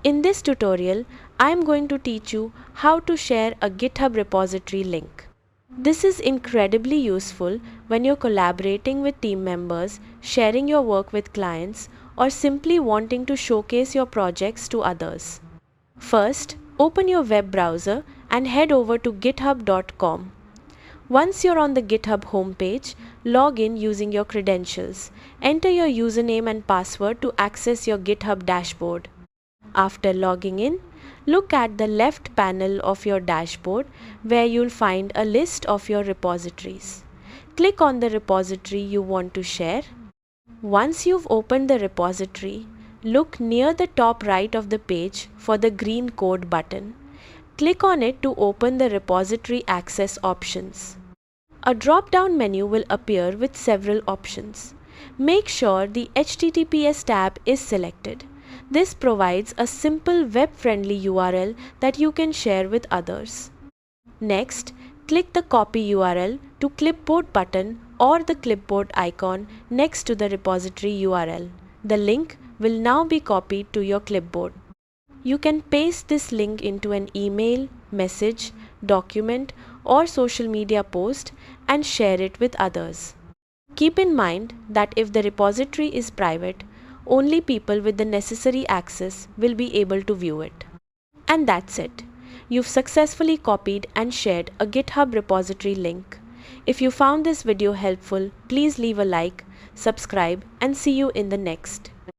In this tutorial, I am going to teach you how to share a GitHub repository link. This is incredibly useful when you're collaborating with team members, sharing your work with clients, or simply wanting to showcase your projects to others. First, open your web browser and head over to github.com. Once you're on the GitHub homepage, log in using your credentials. Enter your username and password to access your GitHub dashboard. After logging in, look at the left panel of your dashboard where you'll find a list of your repositories. Click on the repository you want to share. Once you've opened the repository, look near the top right of the page for the green code button. Click on it to open the repository access options. A drop-down menu will appear with several options. Make sure the HTTPS tab is selected. This provides a simple web-friendly URL that you can share with others. Next, click the Copy URL to Clipboard button or the clipboard icon next to the repository URL. The link will now be copied to your clipboard. You can paste this link into an email, message, document, or social media post and share it with others. Keep in mind that if the repository is private, only people with the necessary access will be able to view it. And that's it. You've successfully copied and shared a GitHub repository link. If you found this video helpful, please leave a like, subscribe, and see you in the next.